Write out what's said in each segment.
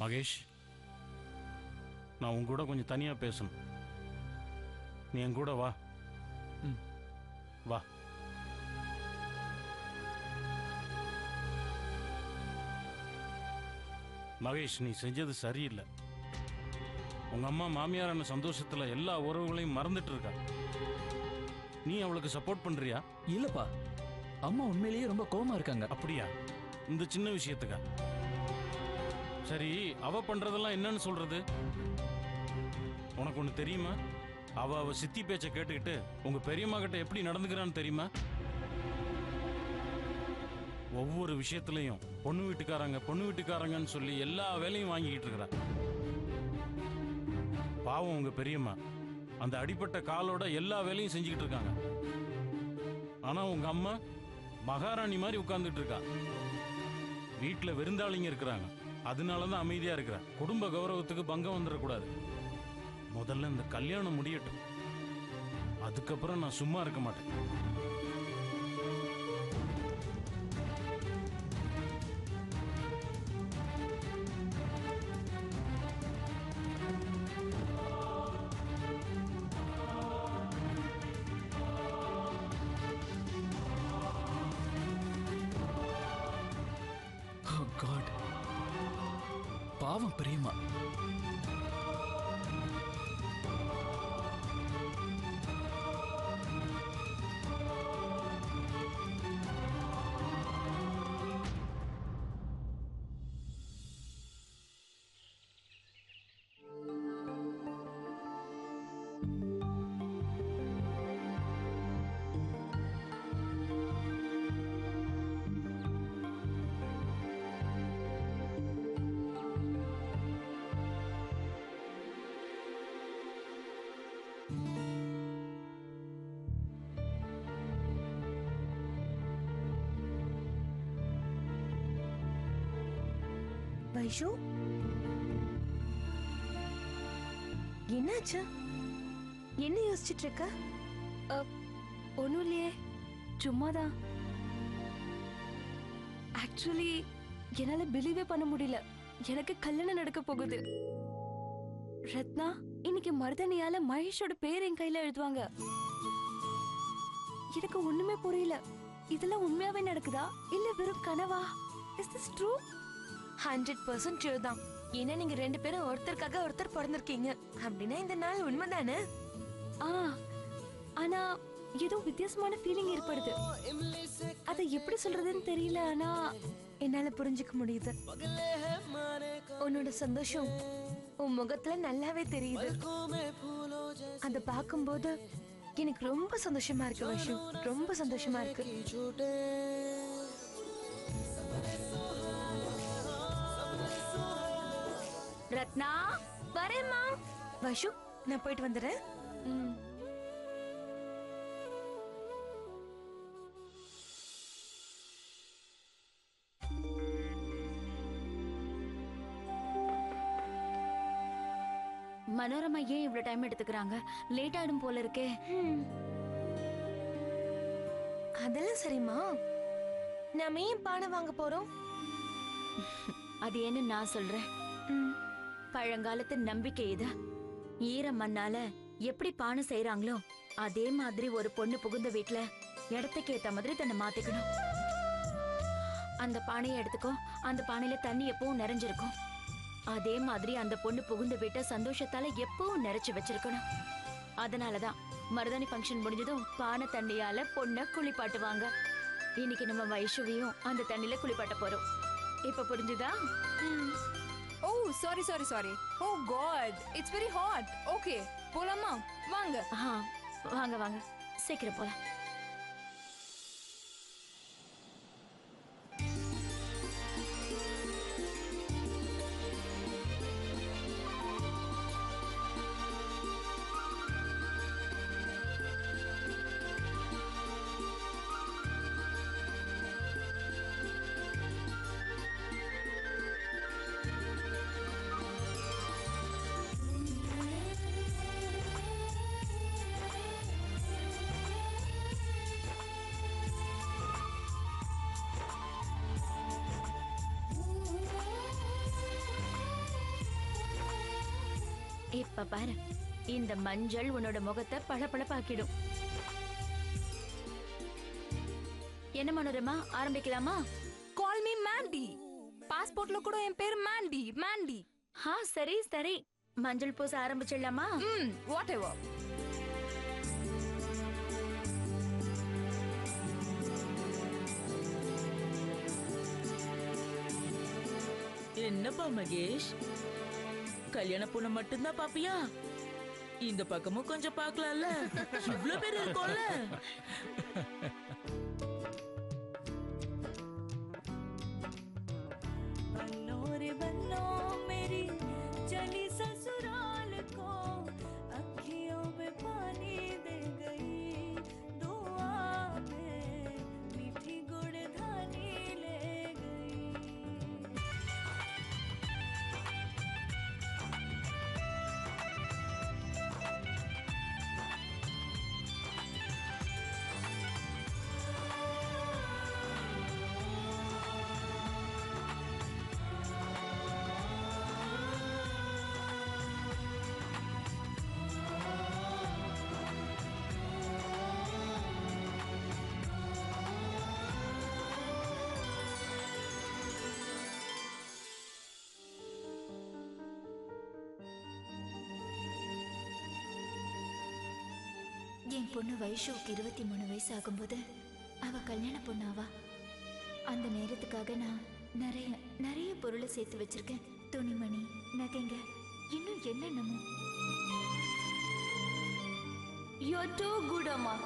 மகேஷ், நான் உன் கூட கொஞ்சம் தனியா பேசணும். நீ என் கூட வா. வா. மகேஷ், நீ செஞ்சது சரியில்லை. உங்க அம்மா மாமியாரான சந்தோஷத்துல எல்லா உறவுகளையும் மறந்துட்டு இருக்கா. நீ அவளுக்கு சப்போர்ட் பண்றியா? இல்லப்பா, அம்மா உண்மையிலேயே ரொம்ப கோவமா இருக்காங்க. அப்படியா? இந்த சின்ன விஷயத்துக்கா? சரி, அவ பண்றதெல்லாம் என்னன்னு சொல்றது? உனக்கு ஒண்ணு தெரியுமா? அவ சித்தி பேச்ச கேட்டுக்கிட்டு உங்க பெரியம்மா கிட்ட எப்படி நடந்துக்கிறான்னு தெரியுமா? ஒவ்வொரு விஷயத்திலையும் பொண்ணு வீட்டுக்காரங்கன்னு சொல்லி எல்லா வேலையும் வாங்கிக்கிட்டு இருக்கிறா. பாவம் உங்க பெரியம்மா அந்த அடிப்பட்ட காலோட எல்லா வேலையும் செஞ்சுக்கிட்டு இருக்காங்க. ஆனா உங்க அம்மா மகாராணி மாதிரி உட்கார்ந்துட்டு இருக்கா. வீட்டுல விருந்தாளிங்க இருக்கிறாங்க, அதனாலதான் அமைதியா இருக்கிற. குடும்ப கௌரவத்துக்கு பங்கம் வந்துடக்கூடாது. முதல்ல இந்த கல்யாணம் முடியட்டும், அதுக்கப்புறம் நான் சும்மா இருக்க மாட்டேன். காட், பாவம் பெரியம்மா. வைஷு, என்னாச்சு? என்ன யோசிச்சுட்டு இருக்க? ஒன்றும் இல்லையே, சும்மாதான். ஆக்சுவலி என்னால பிலீவே பண்ண முடியல. எனக்கு கல்யாணம் நடக்க போகுது. ரத்னா இன்னைக்கு மருதனியால மகேஷோட பேர் என் கையில எழுதுவாங்க. எனக்கு ஒண்ணுமே புரியல. இதெல்லாம் உண்மையாவே நடக்குதா இல்ல வெறும் கனவா? Is this true? 100% ட்ரூ தான். ஏன்னா நீங்க ரெண்டு பேரும் ஒருத்தருக்காக ஒருத்தர் பிறந்திருக்கீங்க அப்படின்னா இந்த நாள் உண்மைதானே? ஆனா ஏதோ வித்தியாசமான ஃபீலிங் ஏற்படுது. அதை எப்படி சொல்றதுன்னு தெரியல. ஆனா என்னால புரிஞ்சுக்க முடியுது. உன்னோட சந்தோஷம் உன் முகத்துல நல்லாவே தெரியுது. அத பாக்கும்போது எனக்கு ரொம்ப சந்தோஷமா இருக்கு வைஷு, ரொம்ப சந்தோஷமா இருக்கு. ரத்னா, வரேம்மா. வைஷு, நான் போயிட்டு வந்துடுறேன். மனோரமா ஏன் இவ்வளவு டைம் எடுத்துக்கிறாங்க? லேட் ஆயிடும் போல இருக்கே. அதெல்லாம் சரிம்மா. நாம ஏன் பானை வாங்க போறோம்? அது என்ன நான் சொல்றேன். பழங்காலத்து நம்பிக்கை இது. ஈர மண்ணால எப்படி பானை செய்யறாங்களோ அதே மாதிரி ஒரு பொண்ணு புகுந்த வீட்டுல இடத்துக்கு ஏத்த மாதிரி தன்னை மாத்திக்கணும். அந்த பானையை எடுத்துக்கோ, அந்த பானையில தண்ணி எப்பவும் நிறைஞ்சிருக்கும். அதே மாதிரி அந்த பொண்ணு புகுந்த வீட்டை சந்தோஷத்தால எப்பவும் நிறைச்சு வச்சிருக்கணும். அதனாலதான் மருதாணி ஃபங்க்ஷன் முடிஞ்சதும் பானை தண்ணியால பொண்ணை குளிப்பாட்டுவாங்க. இன்னைக்கு நம்ம வைஷுவையும் அந்த தண்ணியில குளிப்பாட்ட போறோம். இப்ப புரிஞ்சுதா? Oh, sorry. Oh God, it's very hot. Okay, போலாமா? வாங்க. வாங்க சீக்கிரம் போலாம். இப்ப பாரு, இந்த மஞ்சள் உன்னோட முகத்தை பளபளப்பாக்கிடும். என்ன மனோரமா, ஆரம்பிக்கலாமா? Call me Mandy. பாஸ்போர்ட்ல கூட என் பேர் மாண்டி. மாண்டி. சரி சரி, மஞ்சள் பூச ஆரம்பிச்சிடலாமா? whatever. என்னப்பா மகேஷ், கல்யாண பொண்ணு மட்டும்தான் பாப்பியா? இந்த பக்கமும் கொஞ்சம் பார்க்கலாம்ல, இவ்ளோ பேர் இருக்கோம்ல. என் பொண்ணு வைஷுவுக்கு 23 வயசு ஆகும்போது அவ கல்யாண பொண்ணாவா. அந்த நேரத்துக்காக நான் நிறைய நிறைய பொருளை சேர்த்து வச்சிருக்கேன். துணிமணி, நகைங்க, இன்னும் என்னென்னமோ. You're too good, அம்மா.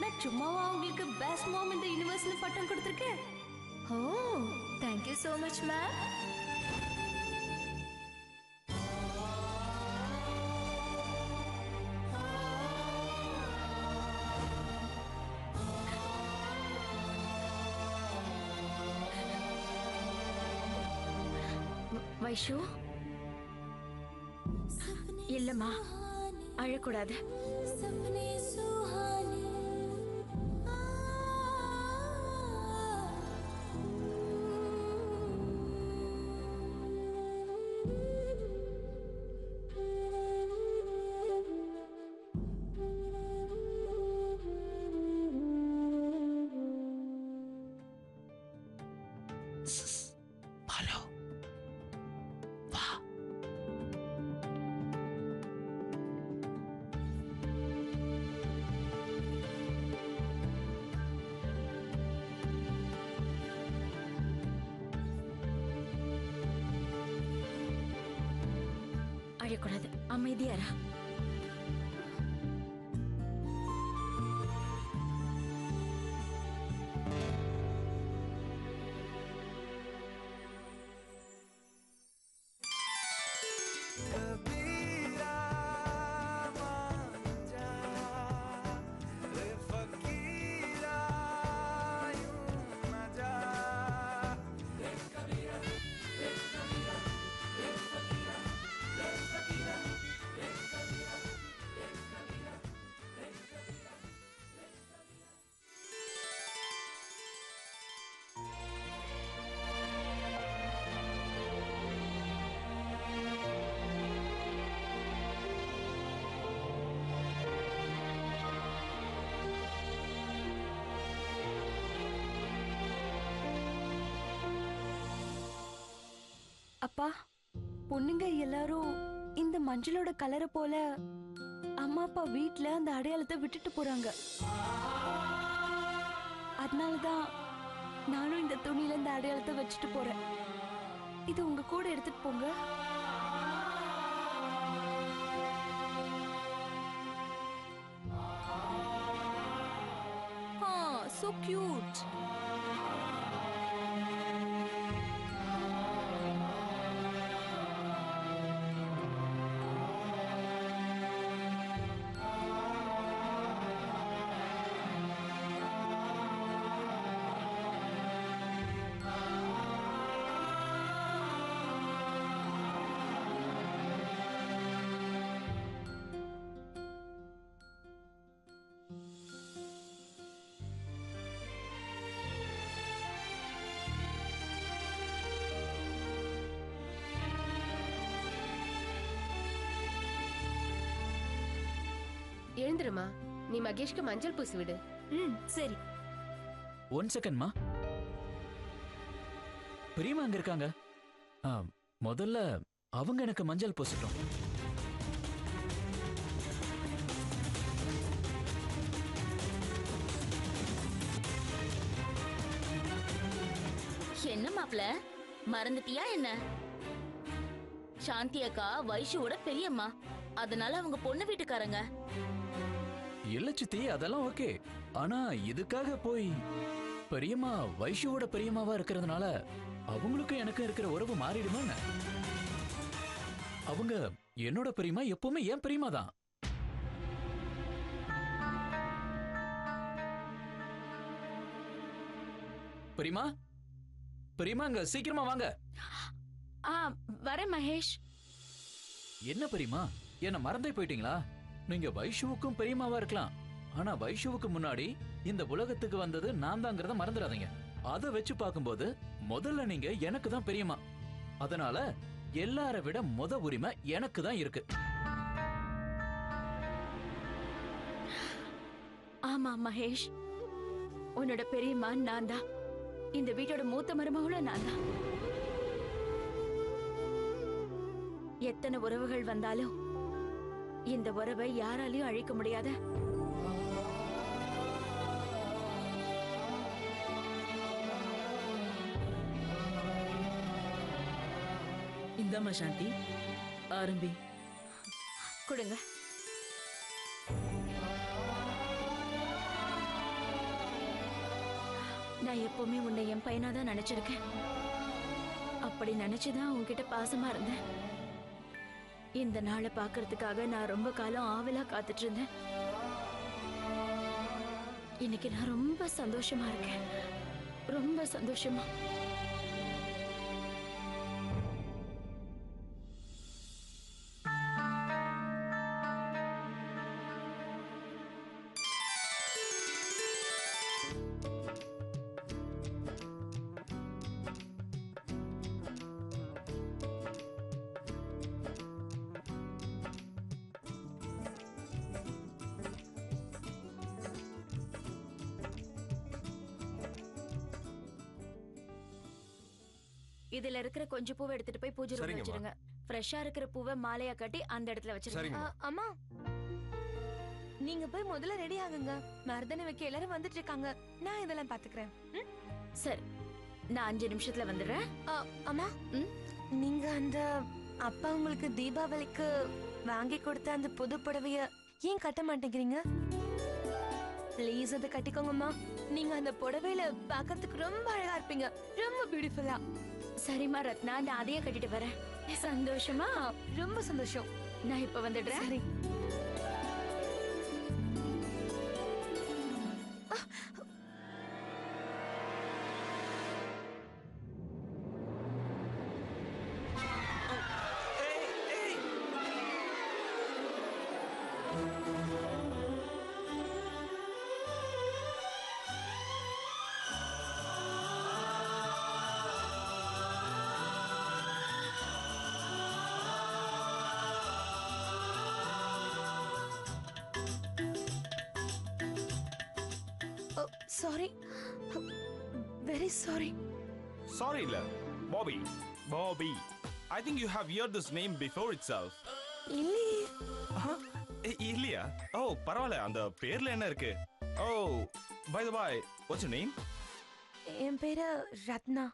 நான் சும்மாவா உங்களுக்கு பெஸ்ட் மாம் இந்த யுனிவர்ஸ்ல பட்டம் கொடுத்திருக்கேன். ஓ, thank you so much ma'am. Vaishu, இல்லம்மா, அழக்கூடாது. பாலு, வா. அழக்கூடாது, அமைதியாரா. அப்பா, பொண்ணுங்க எல்லாரும் இந்த மஞ்சளோட கலரை போல அம்மா அப்பா வீட்ல அந்த அடையாளத்தை விட்டுட்டு போறாங்க. அதனாலதான் நானும் இந்த துணியில இந்த அடையாளத்தை வச்சுட்டு போறேன். இது உங்க கூட எடுத்துட்டு போங்க. So cute. எழுந்துருமா, நீ மகேஷ்க்கு மஞ்சள் பூசி விடு. ம் சரி. 1 செகண்ட்மா. பெரியம்மா அங்க இருக்காங்க. முதல்ல அவங்க எனக்கு மஞ்சள் பூசட்டும். என்ன மாப்ள, மறந்துட்டியா என்ன? சாந்தி அக்கா வைஷுவோட பெரியம்மா, அதனால அவங்க பொண்ணு வீட்டுக்காரங்க. இல்ல சித்தி, அதெல்லாம் ஓகே. ஆனா இதுக்காக போய் பெரியம்மா வைஷுவோட பெரியம்மாவா இருக்கிறதுனால அவங்களுக்கும் எனக்கு இருக்கிற உறவு மாறிடுமா என்ன? அவங்க என்னோட பெரியம்மா, எப்பவுமே என் பெரியம்மா தான். பெரியம்மா, பெரியம்மா அங்க சீக்கிரமா வாங்க. வரேன் மகேஷ். என்ன பெரியம்மா, என்ன மறந்தே போயிட்டீங்களா? நீங்க வைஷுவுக்கும் பெரியம்மாவா இருக்கலாம், ஆனா வைஷுவுக்கு முன்னாடி இந்த உலகத்துக்கு வந்தது நான் தாங்கிறத மறந்துடாதீங்க. அதை வச்சு பார்க்கும்போது முதல்ல நீங்க எனக்கு தான் பெரியம்மா. அதனால எல்லார விட முத உரிமை எனக்கு தான் இருக்கு. ஆமா மகேஷ், உன்னோட பெரியம்மா நான் தான். இந்த வீட்டோட மூத்த மருமகளும் நான் தான். எத்தனை உறவுகள் வந்தாலும் இந்த உறவை யாராலையும் அழிக்க முடியாத. இந்தாம்மா சாந்தி, ஆரம்பி. கொடுங்க. நான் எப்பவுமே உன்னை என் பையனா தான் நினைச்சிருக்கேன். அப்படி நினைச்சுதான் உன்கிட்ட பாசமா இருந்தேன். இந்த நாளை பாக்குறதுக்காக நான் ரொம்ப காலம் ஆவலா காத்துட்டு இருந்தேன். இன்னைக்கு நான் ரொம்ப சந்தோஷமா இருக்கேன், ரொம்ப சந்தோஷமா. இதுல இருக்கிற கொஞ்சம் பூவை எடுத்துட்டு போய் பூஜை ரூம்ல வச்சிருங்க. ஃப்ரெஷ்ஷா இருக்கிற பூவை மாலையா கட்டி அந்த இடத்துல வச்சிருங்க. அம்மா, நீங்க போய் முதல்ல ரெடி ஆகுங்க. மருதாணி வைக்க எல்லாரும் வந்துட்டு இருக்காங்க. நான் இதெல்லாம் பாத்துக்கிறேன். சரி, நான் 5 நிமிஷத்துல வந்துடுறேன். அம்மா, நீங்க அந்த அப்பா உங்களுக்கு தீபாவளிக்கு வாங்கி கொடுத்த அந்த புது புடவைய ஏன் கட்ட மாட்டேங்கிறீங்க? ப்ளீஸ் அதை கட்டிக்கோங்கம்மா. நீங்க அந்த புடவையில பாக்கிறதுக்கு ரொம்ப அழகா இருப்பீங்க, ரொம்ப பியூட்டிஃபுல்லா. சரிம்மா ரத்னா, நான் அதையே கட்டிட்டு வரேன். சந்தோஷமா? ரொம்ப சந்தோஷம். நான் இப்ப வந்துடுறேன். சரி. Sorry. Very sorry. Sorry, இல்ல. Bobby. Bobby. I think you have heard this name before itself. இல்லையே. இல்லையா? Oh, பரவாயில்ல. அந்த பேர்ல என்ன இருக்கு? Oh, by the way, what's your name? என் பேரு ரத்னா.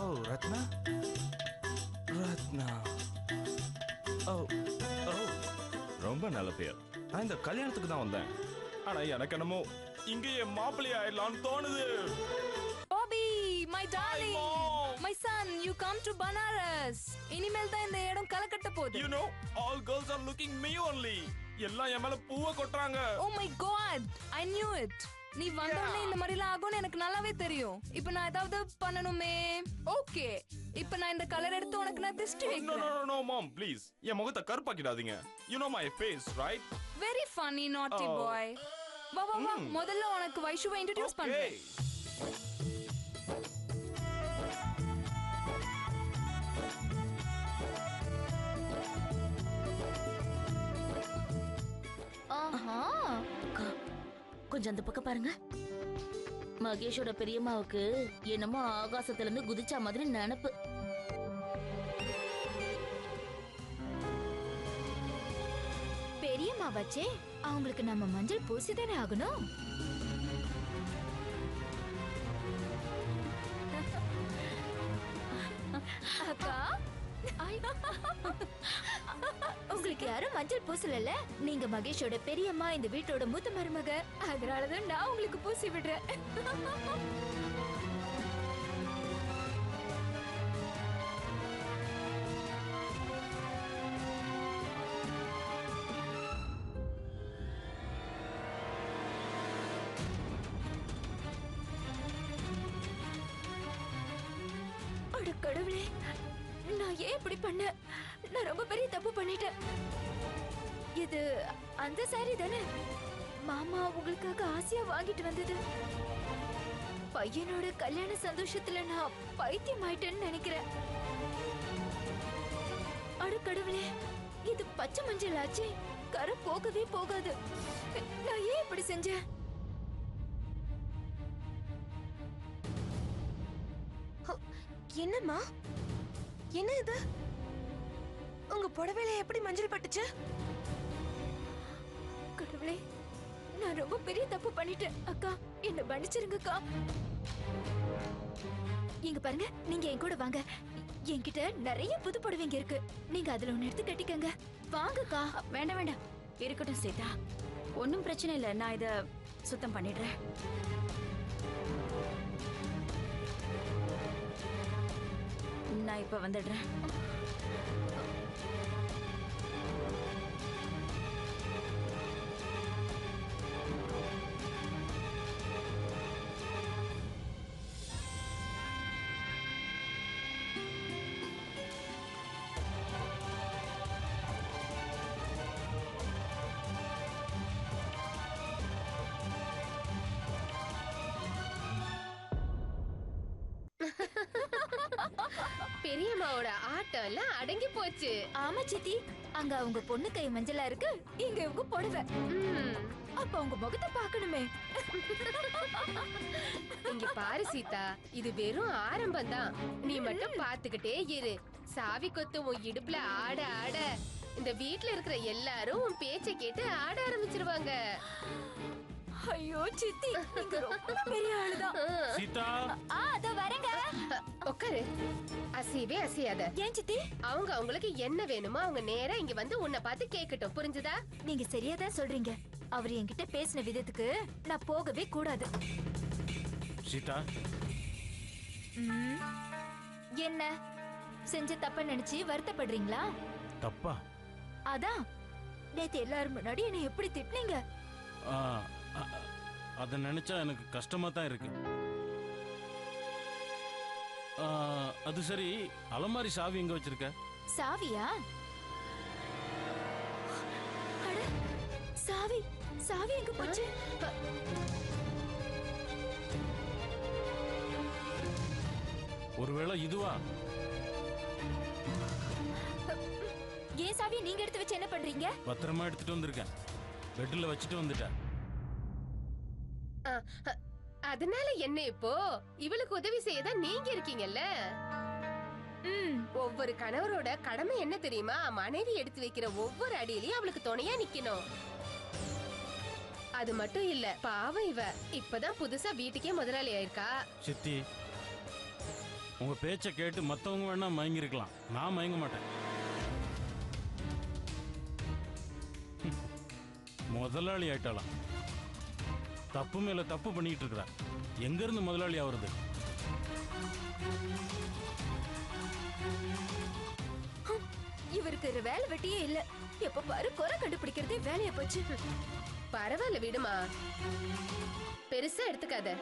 Oh, ரத்னா? ரத்னா. Oh, ரொம்ப நல்ல பேர். நான் இந்த கல்யாணத்துக்கு தான் வந்தேன். ஆனா எனக்கு என்னமோ இங்க என் மாப்பிள்ளை ஆயிடலாம்னு தோணுது. Bobby, my darling, my son, you come to Banaras. இனிமேல் தான் இந்த இடம் கலக்கட்ட போகுது. You know, all girls are looking me only. எல்லாம் என் மேல பூவை கொட்டுறாங்க. Oh my god, I knew it. நீ வந்தோடனே இந்த மாதிரிலாம் ஆகும்னு எனக்கு நல்லாவே தெரியும். இப்போ நான் ஏதாவது பண்ணணுமே? ஓகே, இப்போ நான் இந்த கலர் எடுத்து உனக்கு நான் திஷ்டி வைக்கிறேன். No, mom, please. என் முகத்தை கருப்பாக்கிடாதீங்க. You know my face, right? Very funny, naughty boy. வா வா வா, முதல்ல உனக்கு வைஷுவை இன்ட்ரோ듀ce பண்றேன். கொஞ்சம் அந்த பக்கம் பாருங்க. மகேஷோட பெரியம்மாவுக்கு என்னமோ ஆகாசத்துல இருந்து குதிச்சா மாதிரி நினப்பு. பெரியம்மா வச்சே அவங்களுக்கு நம்ம மஞ்சள் பூசிதானே ஆகணும். அக்கா, உங்களுக்கு யாரும் மஞ்சள் பூசல. நீங்க மகேஷோட பெரியம்மா, இந்த வீட்டோட மூத்த மருமக. அதனாலதான் நான் உங்களுக்கு பூசி விடுறேன். அட கடவுளே, நான் ஏன் இப்படி பண்ணேன்? நான் ரொம்ப பெரிய தப்பு பண்ணிட்டேன். இது அந்த சாரி தானே மாமா உங்களுக்காக ஆசையா வாங்கிட்டு வந்தது? பையனோட கல்யாண சந்தோஷத்துல நான் பைத்தியம் ஆயிட்டேன்னு நினைக்கிறேன். அட கடவுளே, இது பச்சை மஞ்சள் ஆச்சு. கரை போகவே போகாது. நான் ஏன் இப்படி செஞ்சேன்? என்னம்மா, என்ன இது? உங்க புடவையில எப்படி மஞ்சள் பட்டுச்சு? கடவுளே, நான் ரொம்ப பெரிய தப்பு பண்ணிட்டேன். அக்கா, என்ன மன்னிச்சிருங்கக்கா. இங்க பாருங்க, நீங்க என் கூட வாங்க. என்கிட்ட நிறைய புது புடவைங்க இருக்கு. நீங்க அதுல ஒண்ணு எடுத்து கட்டிக்கங்க. வாங்கக்கா. வேண்டாம் வேண்டாம், இருக்கட்டும் சீதா, ஒன்னும் பிரச்சனை இல்லை. நான் இத சுத்தம் பண்ணிடுறேன். நான் இப்ப வந்துடுறேன். பெரியம்மாவோட ஆட்டம் எல்லாம் அடங்கி போச்சு. ஆமா சித்தி, அங்க அவங்க பொண்ணு கை மஞ்சளா இருக்கு, இங்க இவங்க புடவை. அப்ப அவங்க முகத்தை பார்க்கணுமே. இங்க பாரு சீதா, இது வெறும் ஆரம்பம் தான். நீ மட்டும் பாத்துக்கிட்டே இரு. சாவி கொத்து உன் இடுப்புல ஆட ஆட இந்த வீட்ல இருக்கிற எல்லாரும் உன் பேச்சை கேட்டு ஆட ஆரம்பிச்சிருவாங்க. ஐயோ சித்தி, நீங்க ரொம்ப பெரிய ஆளுதான். சீதா, அத வரங்க. உட்காரு. அசையவே அசையாத. ஏன் சித்தி? அவங்க அவங்களுக்கு என்ன வேணுமோ அவங்க நேரா இங்க வந்து உன்னை பார்த்து கேட்கட்டும். புரிஞ்சுதா? நீங்க சரியாதான் சொல்றீங்க. அவர் என்கிட்ட பேசின விதத்துக்கு நான் போகவே கூடாது. சீதா, என்ன செஞ்ச தப்ப நினைச்சு வருத்தப்படுறீங்களா? தப்பா? அதான் நேத்து எல்லாரும் முன்னாடி என்னை எப்படி திட்டினீங்க? ஆ, அத நினைச்சா எனக்கு கஷ்டமா தான் இருக்கு. அது சரி, அலமாரி சாவி எங்க வச்சிருக்க? சாவியா? அட, சாவி சாவி எங்க போச்சு? ஒருவேளை இதுவா? ஏன் சாவி நீங்க எடுத்து வச்சு என்ன பண்றீங்க? பத்திரமா எடுத்துட்டு வந்திருக்கேன். பெட்ல வச்சுட்டு வந்துட்டேன். அதனால என்ன இப்போ? இவளுக்கு உதவி செய்யதான் நீங்க இருக்கீங்கல்ல. ஒவ்வொரு கணவரோட கடமை என்ன தெரியுமா? மனைவி எடுத்து வைக்கிற ஒவ்வொரு அடியிலையும் அவளுக்கு துணையா நிக்கணும். அது மட்டும் இல்ல, பாவம் இவ இப்பதான் புதுசா வீட்டுக்கே முதலாளி ஆயிருக்கா. சித்தி, உங்க பேச்ச கேட்டு மத்தவங்க வேணா மயங்கிருக்கலாம், நான் மயங்க மாட்டேன். முதலாளி ஆயிட்டாலாம். தப்பு மேல தப்பு பண்ணிட்டு இருக்கிறா. எங்க இருந்து முதலாளி ஆவறது? இவருக்கு ஒரு வேலை வெட்டியே இல்ல. எப்ப பாரு குறை கண்டுபிடிக்கிறதே வேலையா போச்சு. பரவாயில்ல விடுமா, பெருசா எடுத்துக்காத.